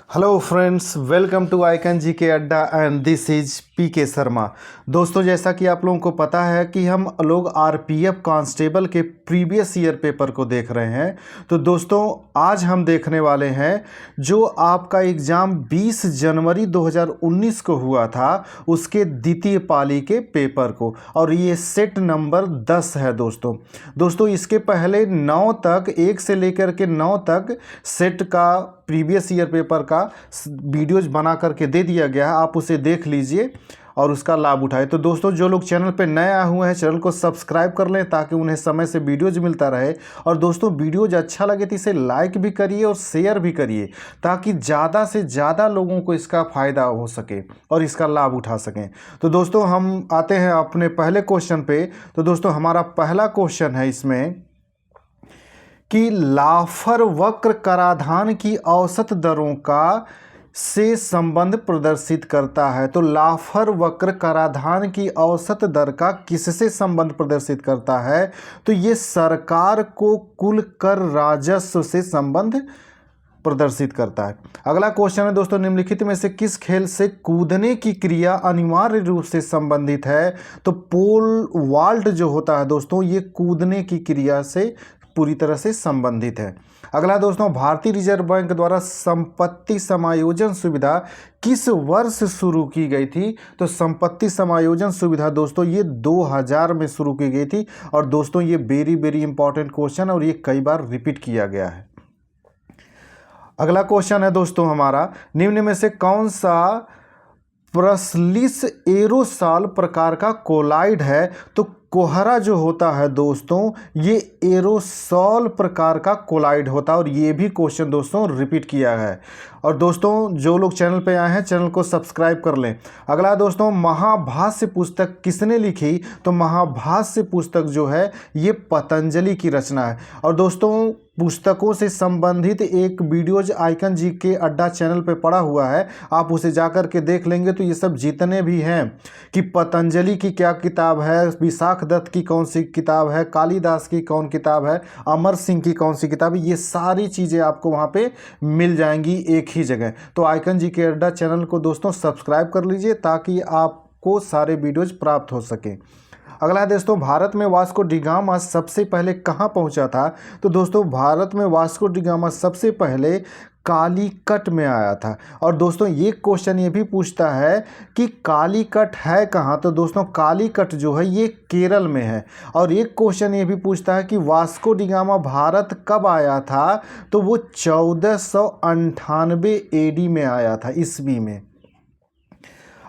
Hello friends, welcome to icon G K Adda and this is P के शर्मा। दोस्तों, जैसा कि आप लोगों को पता है कि हम लोग आरपीएफ कांस्टेबल के प्रीवियस ईयर पेपर को देख रहे हैं। तो दोस्तों, आज हम देखने वाले हैं जो आपका एग्ज़ाम 20 जनवरी 2019 को हुआ था, उसके द्वितीय पाली के पेपर को। और ये सेट नंबर 10 है दोस्तों इसके पहले 9 तक, 1 से लेकर के 9 तक सेट का प्रीवियस ईयर पेपर का वीडियोज बना करके दे दिया गया है। आप उसे देख लीजिए और उसका लाभ उठाए। तो दोस्तों, जो लोग चैनल पे नए आए हुए हैं, चैनल को सब्सक्राइब कर लें ताकि उन्हें समय से वीडियोज मिलता रहे। और दोस्तों, वीडियोज अच्छा लगे तो इसे लाइक भी करिए और शेयर भी करिए ताकि ज़्यादा से ज़्यादा लोगों को इसका फ़ायदा हो सके और इसका लाभ उठा सकें। तो दोस्तों, हम आते हैं अपने पहले क्वेश्चन पे। तो दोस्तों, हमारा पहला क्वेश्चन है इसमें कि लाफर वक्र कराधान की औसत दरों का से संबंध प्रदर्शित करता है। तो लाफर वक्र कराधान की औसत दर का किससे संबंध प्रदर्शित करता है? तो ये सरकार को कुल कर राजस्व से संबंध प्रदर्शित करता है। अगला क्वेश्चन है दोस्तों, निम्नलिखित में से किस खेल से कूदने की क्रिया अनिवार्य रूप से संबंधित है? तो पोल वॉल्ट जो होता है दोस्तों, ये कूदने की क्रिया से पूरी तरह से संबंधित है। अगला दोस्तों, भारतीय रिजर्व बैंक द्वारा संपत्ति समायोजन सुविधा किस वर्ष शुरू की गई थी? तो संपत्ति समायोजन सुविधा दोस्तों ये 2000 में शुरू की गई थी। और दोस्तों, ये वेरी इंपॉर्टेंट क्वेश्चन और ये कई बार रिपीट किया गया है। अगला क्वेश्चन है दोस्तों हमारा, निम्न में से कौन सा प्रसलिस एरोसॉल प्रकार का कोलाइड है? तो कोहरा जो होता है दोस्तों, ये एरोसॉल प्रकार का कोलाइड होता है। और ये भी क्वेश्चन दोस्तों रिपीट किया है। और दोस्तों, जो लोग चैनल पे आए हैं, चैनल को सब्सक्राइब कर लें। अगला दोस्तों, महाभाष्य पुस्तक किसने लिखी? तो महाभाष्य पुस्तक जो है ये पतंजलि की रचना है। और दोस्तों, पुस्तकों से संबंधित एक वीडियोज आइकन जी के अड्डा चैनल पे पड़ा हुआ है, आप उसे जाकर के देख लेंगे तो ये सब जितने भी हैं कि पतंजलि की क्या किताब है, विशाख दत्त की कौन सी किताब है, कालिदास की कौन किताब है, अमर सिंह की कौन सी किताब है, ये सारी चीज़ें आपको वहाँ पे मिल जाएंगी एक ही जगह। तो आइकन जी के अड्डा चैनल को दोस्तों सब्सक्राइब कर लीजिए ताकि आपको सारे वीडियोज प्राप्त हो सकें। अगला है दोस्तों, भारत में वास्को डी गामा सबसे पहले कहाँ पहुँचा था? तो दोस्तों, भारत में वास्को डी गामा सबसे पहले कालीकट में आया था। और दोस्तों, ये क्वेश्चन ये भी पूछता है कि कालीकट है कहाँ? तो दोस्तों, कालीकट जो है ये केरल में है। और एक क्वेश्चन ये भी पूछता है कि वास्को डी गामा भारत कब आया था? तो वो 1498 एडी में आया था, ईस्वी में।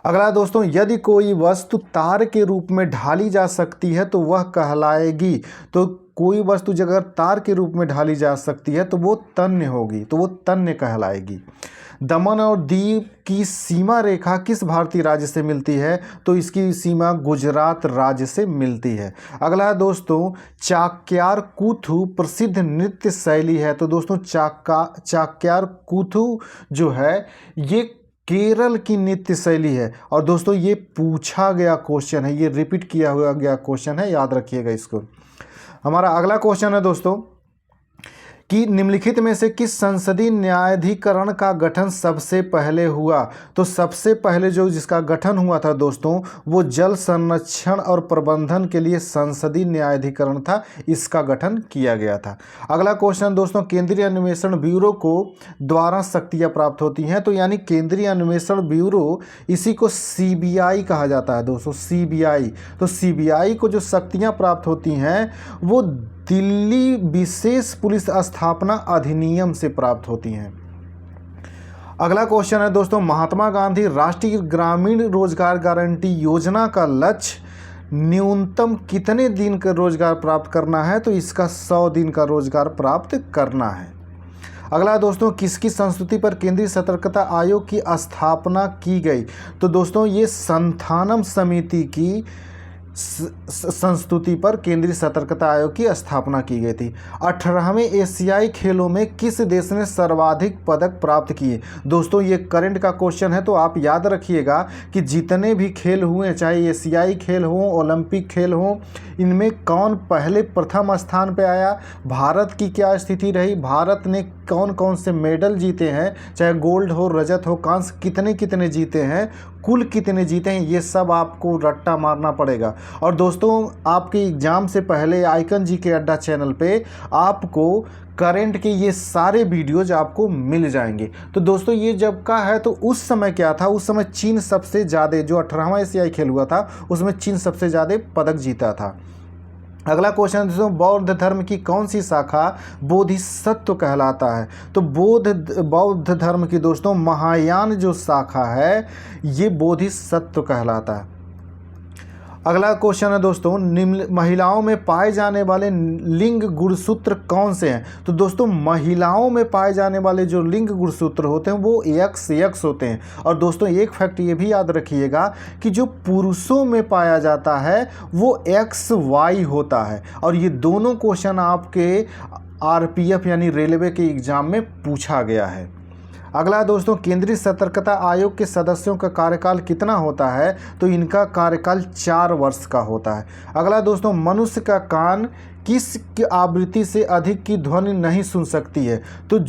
अगला दोस्तों, यदि कोई वस्तु तार के रूप में ढाली जा सकती है तो वह कहलाएगी। तो कोई वस्तु अगर तार के रूप में ढाली जा सकती है तो वो तन्य होगी, तो वो तन्य कहलाएगी। दमन और दीव की सीमा रेखा किस भारतीय राज्य से मिलती है? तो इसकी सीमा गुजरात राज्य से मिलती है। अगला है दोस्तों, चाक्यार कूथु प्रसिद्ध नृत्य शैली है। तो दोस्तों, चाक्यार कूथु जो है ये केरल की नृत्य शैली है। और दोस्तों, ये पूछा गया क्वेश्चन है, ये रिपीट किया हुआ गया क्वेश्चन है, याद रखिएगा इसको। हमारा अगला क्वेश्चन है दोस्तों कि निम्नलिखित में से किस संसदीय न्यायाधिकरण का गठन सबसे पहले हुआ? तो सबसे पहले जो जिसका गठन हुआ था दोस्तों, वो जल संरक्षण और प्रबंधन के लिए संसदीय न्यायाधिकरण था, इसका गठन किया गया था। अगला क्वेश्चन दोस्तों, केंद्रीय अन्वेषण ब्यूरो को द्वारा शक्तियाँ प्राप्त होती हैं। तो यानी केंद्रीय अन्वेषण ब्यूरो, इसी को सीबीआई कहा जाता है दोस्तों, सीबीआई। तो सीबीआई को जो शक्तियाँ प्राप्त होती हैं वो दिल्ली विशेष पुलिस स्थापना अधिनियम से प्राप्त होती हैं। अगला क्वेश्चन है दोस्तों, महात्मा गांधी राष्ट्रीय ग्रामीण रोजगार गारंटी योजना का लक्ष्य न्यूनतम कितने दिन का रोजगार प्राप्त करना है? तो इसका 100 दिन का रोजगार प्राप्त करना है। अगला दोस्तों, किसकी संस्तुति पर केंद्रीय सतर्कता आयोग की स्थापना की गई? तो दोस्तों, ये संथानम समिति की संस्तुति पर केंद्रीय सतर्कता आयोग की स्थापना की गई थी। 18वें एशियाई खेलों में किस देश ने सर्वाधिक पदक प्राप्त किए? दोस्तों ये करंट का क्वेश्चन है, तो आप याद रखिएगा कि जितने भी खेल हुए, चाहे एशियाई खेल हों, ओलंपिक खेल हों, इनमें कौन पहले प्रथम स्थान पे आया, भारत की क्या स्थिति रही, भारत ने कौन कौन से मेडल जीते हैं, चाहे गोल्ड हो, रजत हो, कांस्य, कितने कितने जीते हैं, कुल कितने जीते हैं, ये सब आपको रट्टा मारना पड़ेगा। और दोस्तों आपके एग्ज़ाम से पहले आइकन जीके अड्डा चैनल पे आपको करंट के ये सारे वीडियोज आपको मिल जाएंगे। तो दोस्तों ये जब का है, तो उस समय क्या था, उस समय चीन सबसे ज़्यादा, जो 18वां एशियाई खेल हुआ था उसमें चीन सबसे ज़्यादा पदक जीता था। अगला क्वेश्चन दोस्तों, बौद्ध धर्म की कौन सी शाखा बोधिसत्व कहलाता है? तो बौद्ध धर्म की दोस्तों महायान जो शाखा है ये बोधिसत्व कहलाता है। अगला क्वेश्चन है दोस्तों, निम्न महिलाओं में पाए जाने वाले लिंग गुणसूत्र कौन से हैं? तो दोस्तों महिलाओं में पाए जाने वाले जो लिंग गुणसूत्र होते हैं वो XX होते हैं। और दोस्तों एक फैक्ट ये भी याद रखिएगा कि जो पुरुषों में पाया जाता है वो XY होता है। और ये दोनों क्वेश्चन आपके RPF यानी रेलवे के एग्जाम में पूछा गया है। अगला दोस्तों, केंद्रीय सतर्कता आयोग के सदस्यों का कार्यकाल कितना होता है? तो इनका कार्यकाल 4 वर्ष का होता है। अगला दोस्तों, मनुष्य का कान किस आवृत्ति से अधिक की ध्वनि नहीं सुन सकती है? तो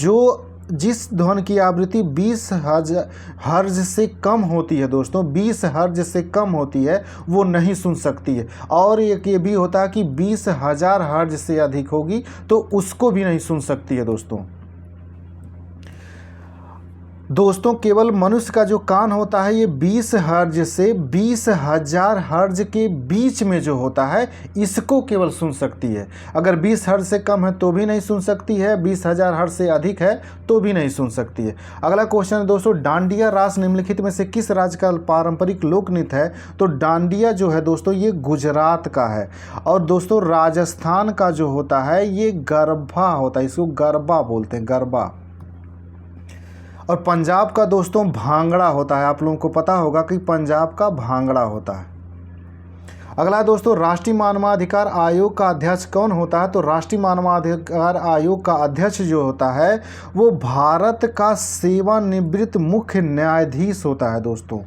जिस ध्वनि की आवृत्ति 20 हर्ज से कम होती है दोस्तों, 20 हर्ज से कम होती है वो नहीं सुन सकती है। और एक ये भी होता है कि 20,000 हर्ज से अधिक होगी तो उसको भी नहीं सुन सकती है दोस्तों केवल मनुष्य का जो कान होता है ये 20 हर्ज से 20,000 हर्ज के बीच में जो होता है इसको केवल सुन सकती है। अगर 20 हर्ज से कम है तो भी नहीं सुन सकती है, 20,000 हर्ज से अधिक है तो भी नहीं सुन सकती है। अगला क्वेश्चन है दोस्तों, डांडिया रास निम्नलिखित में से किस राज्य का पारंपरिक लोक नृत्य है? तो डांडिया जो है दोस्तों ये गुजरात का है। और दोस्तों राजस्थान का जो होता है ये गरबा होता है, इसको गरबा बोलते हैं, गरबा। और पंजाब का दोस्तों भांगड़ा होता है। आप लोगों को पता होगा कि पंजाब का भांगड़ा होता है। अगला दोस्तों, राष्ट्रीय मानवाधिकार आयोग का अध्यक्ष कौन होता है? तो राष्ट्रीय मानवाधिकार आयोग का अध्यक्ष जो होता है वो भारत का सेवानिवृत्त मुख्य न्यायाधीश होता है दोस्तों।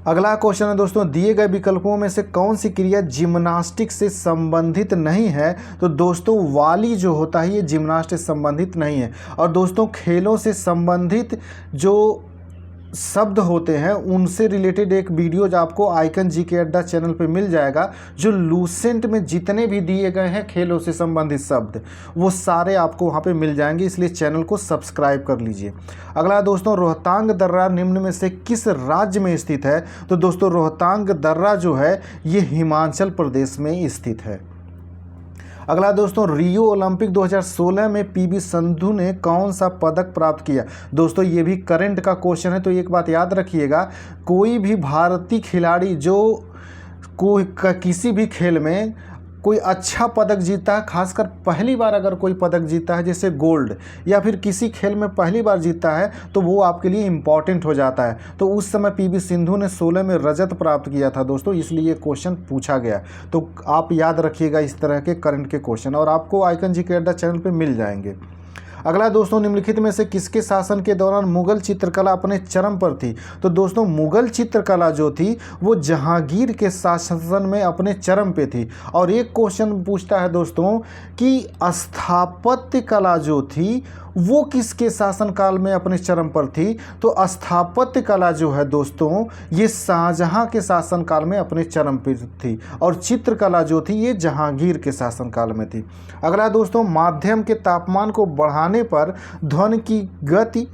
अगला क्वेश्चन है दोस्तों, दिए गए विकल्पों में से कौन सी क्रिया जिम्नास्टिक से संबंधित नहीं है? तो दोस्तों वाली जो होता है ये जिम्नास्टिक से संबंधित नहीं है। और दोस्तों खेलों से संबंधित जो शब्द होते हैं उनसे रिलेटेड एक वीडियो जो आपको आइकन जीके अड्डा चैनल पे मिल जाएगा, जो लूसेंट में जितने भी दिए गए हैं खेलों से संबंधित शब्द वो सारे आपको वहाँ पे मिल जाएंगे, इसलिए चैनल को सब्सक्राइब कर लीजिए। अगला दोस्तों, रोहतांग दर्रा निम्न में से किस राज्य में स्थित है? तो दोस्तों रोहतांग दर्रा जो है ये हिमाचल प्रदेश में स्थित है। अगला दोस्तों, रियो ओलंपिक 2016 में PV संधू ने कौन सा पदक प्राप्त किया? दोस्तों ये भी करंट का क्वेश्चन है, तो एक बात याद रखिएगा, कोई भी भारतीय खिलाड़ी जो किसी भी खेल में कोई अच्छा पदक जीता है, खासकर पहली बार अगर कोई पदक जीता है जैसे गोल्ड या फिर किसी खेल में पहली बार जीता है तो वो आपके लिए इम्पॉर्टेंट हो जाता है। तो उस समय PV सिंधु ने 16 में रजत प्राप्त किया था दोस्तों, इसलिए ये क्वेश्चन पूछा गया। तो आप याद रखिएगा इस तरह के करंट के क्वेश्चन, और आपको आइकन जीके अड्डा चैनल पर मिल जाएंगे। अगला दोस्तों, निम्नलिखित में से किसके शासन के दौरान मुगल चित्रकला अपने चरम पर थी? तो दोस्तों मुगल चित्रकला जो थी वो जहांगीर के शासन में अपने चरम पे थी। और एक क्वेश्चन पूछता है दोस्तों कि स्थापत्य कला जो थी वो किसके शासनकाल में अपने चरम पर थी? तो स्थापत्य कला जो है दोस्तों ये शाहजहां के शासनकाल में अपने चरम पर थी, और चित्रकला जो थी ये जहांगीर के शासनकाल में थी। अगला दोस्तों, माध्यम के तापमान को बढ़ाने पर ध्वनि की गति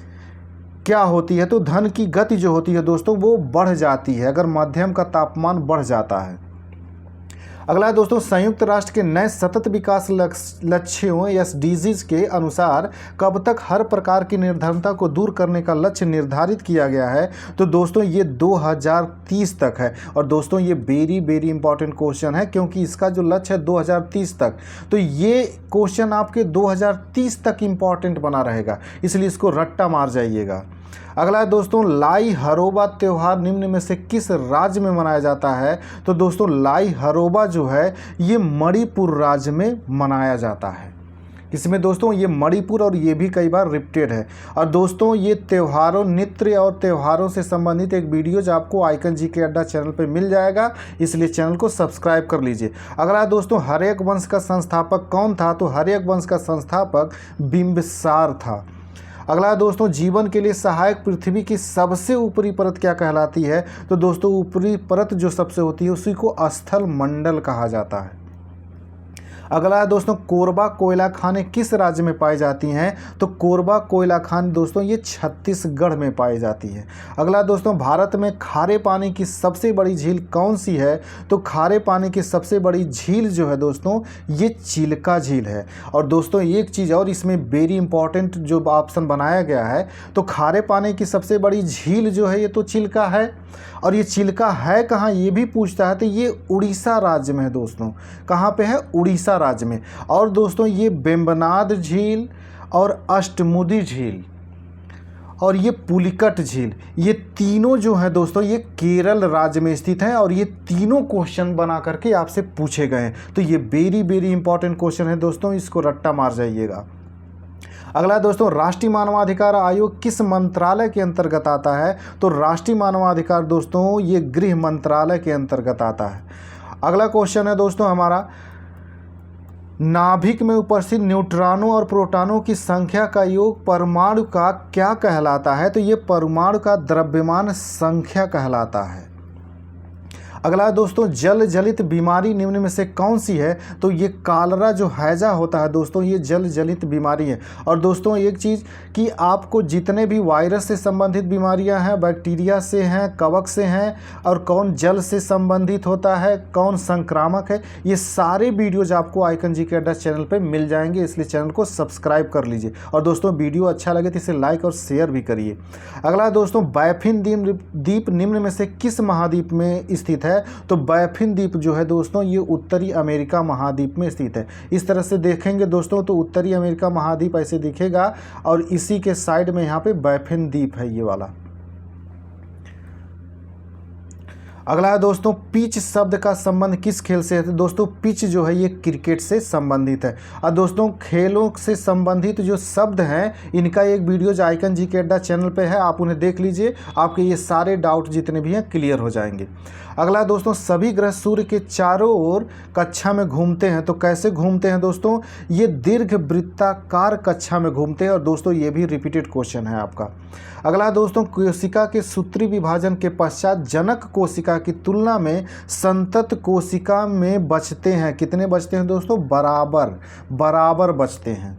क्या होती है? तो ध्वनि की गति जो होती है दोस्तों वो बढ़ जाती है अगर माध्यम का तापमान बढ़ जाता है। अगला दोस्तों, संयुक्त राष्ट्र के नए सतत विकास लक्ष्यों SDGs के अनुसार कब तक हर प्रकार की निर्धनता को दूर करने का लक्ष्य निर्धारित किया गया है? तो दोस्तों ये 2030 तक है। और दोस्तों ये वेरी इंपॉर्टेंट क्वेश्चन है, क्योंकि इसका जो लक्ष्य है 2030 तक, तो ये क्वेश्चन आपके 2030 तक इम्पॉर्टेंट बना रहेगा, इसलिए इसको रट्टा मार जाइएगा। अगला है दोस्तों, लाई हरोबा त्यौहार निम्न में से किस राज्य में मनाया जाता है? तो दोस्तों लाई हरोबा जो है ये मणिपुर राज्य में मनाया जाता है। इसमें दोस्तों ये मणिपुर और ये भी कई बार रिपीटेड है। और दोस्तों ये त्योहारों, नृत्य और त्योहारों से संबंधित एक वीडियो जो आपको आइकन जीके अड्डा चैनल पे मिल जाएगा, इसलिए चैनल को सब्सक्राइब कर लीजिए। अगला दोस्तों, हर्यक वंश का संस्थापक कौन था? तो हर्यक वंश का संस्थापक बिंबिसार था। अगला दोस्तों, जीवन के लिए सहायक पृथ्वी की सबसे ऊपरी परत क्या कहलाती है? तो दोस्तों ऊपरी परत जो सबसे होती है उसी को स्थल मंडल कहा जाता है। अगला है दोस्तों, कोरबा कोयला खानें किस राज्य में पाई जाती हैं? तो कोरबा कोयला खान दोस्तों ये छत्तीसगढ़ में पाई जाती है। अगला दोस्तों, भारत में खारे पानी की सबसे बड़ी झील कौन सी है? तो खारे पानी की सबसे बड़ी झील जो है दोस्तों ये चिल्का झील है। और दोस्तों एक चीज़ और इसमें वेरी इंपॉर्टेंट जो ऑप्शन बनाया गया है, तो खारे पानी की सबसे बड़ी झील जो है ये तो चिल्का है। और ये चिल्का है कहाँ ये भी पूछता है, तो ये उड़ीसा राज्य में है दोस्तों। कहाँ पे है? उड़ीसा राज्य में। और दोस्तों ये वेम्बनाड झील और अष्टमुदी झील और ये पुलिकट झील, ये तीनों जो है दोस्तों ये केरल राज्य में स्थित हैं। और ये तीनों क्वेश्चन बना करके आपसे पूछे गए हैं, तो ये वेरी इंपॉर्टेंट क्वेश्चन है दोस्तों, इसको रट्टा मार जाइएगा। अगला दोस्तों, राष्ट्रीय मानवाधिकार आयोग किस मंत्रालय के अंतर्गत आता है? तो राष्ट्रीय मानवाधिकार दोस्तों ये गृह मंत्रालय के अंतर्गत आता है। अगला क्वेश्चन है दोस्तों हमारा, नाभिक में उपस्थित न्यूट्रॉनों और प्रोटॉनों की संख्या का योग परमाणु का क्या कहलाता है? तो ये परमाणु का द्रव्यमान संख्या कहलाता है। अगला दोस्तों, जल जलित बीमारी निम्न में से कौन सी है? तो ये कालरा जो हैजा होता है दोस्तों ये जल जलित बीमारी है। और दोस्तों एक चीज़ कि आपको जितने भी वायरस से संबंधित बीमारियां हैं, बैक्टीरिया से हैं, कवक से हैं, और कौन जल से संबंधित होता है, कौन संक्रामक है, ये सारे वीडियोज आपको आइकन जीके अड्डा चैनल पर मिल जाएंगे, इसलिए चैनल को सब्सक्राइब कर लीजिए। और दोस्तों वीडियो अच्छा लगे तो इसे लाइक और शेयर भी करिए। अगला दोस्तों, बैफिन द्वीप निम्न में से किस महाद्वीप में स्थित है? तो बैफिन द्वीप जो है दोस्तों ये उत्तरी अमेरिका महाद्वीप में स्थित है। इस तरह से देखेंगे दोस्तों तो उत्तरी अमेरिका महाद्वीप ऐसे दिखेगा और इसी के साइड में यहाँ पे बैफिन द्वीप है ये वाला। अगला है दोस्तों, पिच शब्द का संबंध किस खेल से है? तो दोस्तों पिच जो है ये क्रिकेट से संबंधित है। और दोस्तों खेलों से संबंधित जो शब्द हैं इनका एक वीडियो जो आइकन जीके अड्डा चैनल पे है, आप उन्हें देख लीजिए, आपके ये सारे डाउट जितने भी हैं क्लियर हो जाएंगे। अगला दोस्तों, सभी ग्रह सूर्य के चारों ओर कक्षा में घूमते हैं, तो कैसे घूमते हैं दोस्तों? ये दीर्घ वृत्ताकार कक्षा में घूमते हैं। और दोस्तों ये भी रिपीटेड क्वेश्चन है आपका। अगला दोस्तों, कोशिका के सूत्री विभाजन के पश्चात जनक कोशिका की तुलना में संतत कोशिका में बचते हैं, कितने बचते हैं दोस्तों? बराबर बचते हैं।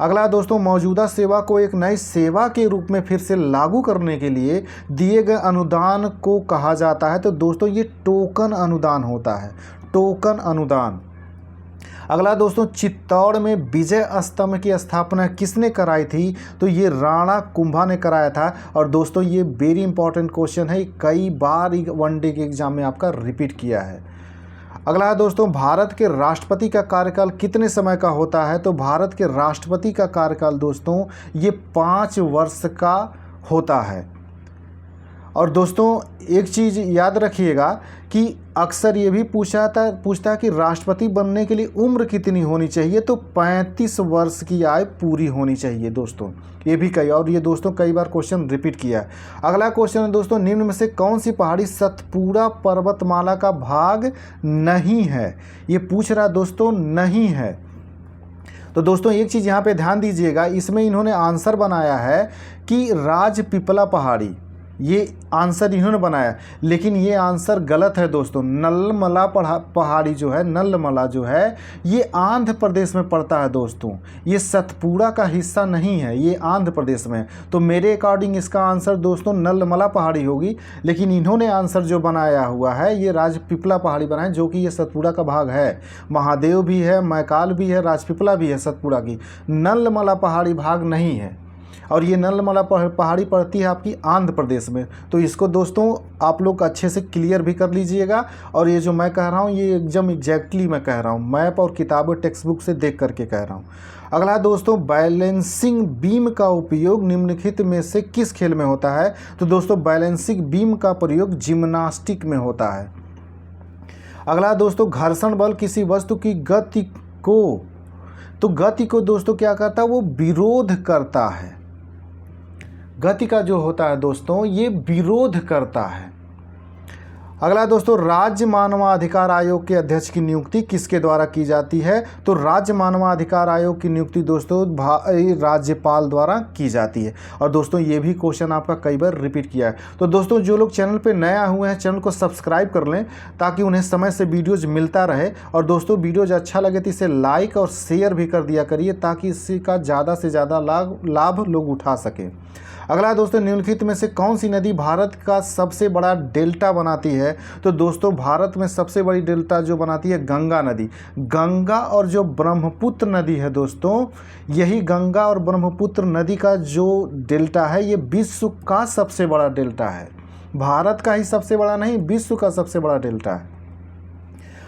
अगला दोस्तों, मौजूदा सेवा को एक नई सेवा के रूप में फिर से लागू करने के लिए दिए गए अनुदान को कहा जाता है। तो दोस्तों ये टोकन अनुदान होता है, टोकन अनुदान। अगला दोस्तों, चित्तौड़ में विजय स्तंभ की स्थापना किसने कराई थी? तो ये राणा कुंभा ने कराया था। और दोस्तों ये वेरी इंपॉर्टेंट क्वेश्चन है, कई बार वनडे के एग्जाम में आपका रिपीट किया है। अगला है दोस्तों, भारत के राष्ट्रपति का कार्यकाल कितने समय का होता है? तो भारत के राष्ट्रपति का कार्यकाल दोस्तों ये 5 वर्ष का होता है। और दोस्तों एक चीज़ याद रखिएगा कि अक्सर ये भी पूछता है कि राष्ट्रपति बनने के लिए उम्र कितनी होनी चाहिए? तो 35 वर्ष की आयु पूरी होनी चाहिए दोस्तों, ये भी ये दोस्तों कई बार क्वेश्चन रिपीट किया है। अगला क्वेश्चन है दोस्तों, निम्न में से कौन सी पहाड़ी सतपुड़ा पर्वतमाला का भाग नहीं है? ये पूछ रहा दोस्तों, नहीं है। तो दोस्तों एक चीज़ यहाँ पे ध्यान दीजिएगा, इसमें इन्होंने आंसर बनाया है कि राजपीपला पहाड़ी, ये आंसर इन्होंने बनाया, लेकिन ये आंसर गलत है दोस्तों। नल्लमला पहाड़ी जो है, नल्लमला जो है ये आंध्र प्रदेश में पड़ता है दोस्तों, ये सतपुड़ा का हिस्सा नहीं है, ये आंध्र प्रदेश में। तो मेरे अकॉर्डिंग इसका आंसर दोस्तों नल्लमला पहाड़ी होगी, लेकिन इन्होंने आंसर जो बनाया हुआ है ये राजपीपला पहाड़ी बनाए, जो कि ये सतपुड़ा का भाग है। महादेव भी है, मैकाल भी है, राजपीपला भी है सतपुड़ा की, नल्लमला पहाड़ी भाग नहीं है। और ये नलमला पहाड़ी पड़ती है आपकी आंध्र प्रदेश में। तो इसको दोस्तों आप लोग अच्छे से क्लियर भी कर लीजिएगा, और ये जो मैं कह रहा हूँ ये एकदम एग्जैक्टली मैं कह रहा हूँ, मैप और किताबों टेक्स्ट बुक से देख करके कह रहा हूँ। अगला दोस्तों, बैलेंसिंग बीम का उपयोग निम्नलिखित में से किस खेल में होता है? तो दोस्तों बैलेंसिंग बीम का प्रयोग जिम्नास्टिक में होता है। अगला दोस्तों, घर्षण बल किसी वस्तु की गति को दोस्तों क्या करता है? वो विरोध करता है। गति का जो होता है दोस्तों ये विरोध करता है। अगला दोस्तों, राज्य मानवाधिकार आयोग के अध्यक्ष की नियुक्ति किसके द्वारा की जाती है? तो राज्य मानवाधिकार आयोग की नियुक्ति दोस्तों राज्यपाल द्वारा की जाती है। और दोस्तों ये भी क्वेश्चन आपका कई बार रिपीट किया है। तो दोस्तों जो लोग चैनल पे नया हुए हैं चैनल को सब्सक्राइब कर लें ताकि उन्हें समय से वीडियोज मिलता रहे। और दोस्तों वीडियोज अच्छा लगे तो इसे लाइक और शेयर भी कर दिया करिए ताकि इसी का ज़्यादा से ज़्यादा लाभ लोग उठा सकें। अगला दोस्तों, निम्नलिखित में से कौन सी नदी भारत का सबसे बड़ा डेल्टा बनाती है? तो दोस्तों भारत में सबसे बड़ी डेल्टा जो बनाती है गंगा नदी। गंगा और जो ब्रह्मपुत्र नदी है दोस्तों, यही गंगा और ब्रह्मपुत्र नदी का जो डेल्टा है ये विश्व का सबसे बड़ा डेल्टा है। भारत का ही सबसे बड़ा नहीं, विश्व का सबसे बड़ा डेल्टा है।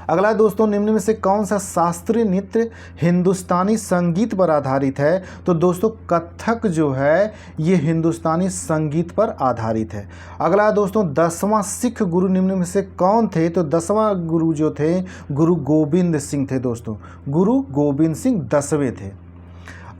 अगला दोस्तों, निम्न में से कौन सा शास्त्रीय नृत्य हिंदुस्तानी संगीत पर आधारित है? तो दोस्तों कथक जो है ये हिंदुस्तानी संगीत पर आधारित है। अगला दोस्तों, 10वां सिख गुरु निम्न में से कौन थे? तो 10वां गुरु जो थे गुरु गोविंद सिंह थे दोस्तों। गुरु गोविंद सिंह 10वें थे।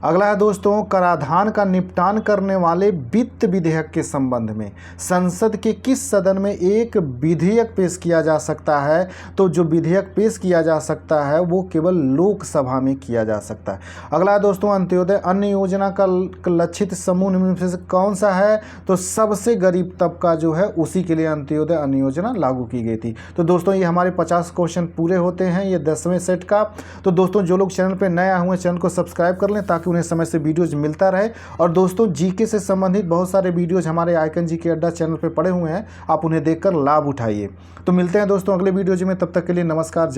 अगला है दोस्तों, कराधान का निपटान करने वाले वित्त विधेयक के संबंध में संसद के किस सदन में एक विधेयक पेश किया जा सकता है? तो जो विधेयक पेश किया जा सकता है वो केवल लोकसभा में किया जा सकता है। अगला है दोस्तों, अंत्योदय अन्न योजना का लक्षित समूह निम्न में से कौन सा है? तो सबसे गरीब तबका जो है उसी के लिए अंत्योदय अन्न योजना लागू की गई थी। तो दोस्तों ये हमारे 50 क्वेश्चन पूरे होते हैं ये 10वें सेट का। तो दोस्तों जो लोग चैनल पर नया हुए चैनल को सब्सक्राइब कर लें ताकि उन्हें समय से वीडियोज मिलता रहे। और दोस्तों जीके से संबंधित बहुत सारे वीडियोज हमारे आइकन जीके अड्डा चैनल पे पड़े हुए हैं, आप उन्हें देखकर लाभ उठाइए। तो मिलते हैं दोस्तों अगले वीडियोज में, तब तक के लिए नमस्कार।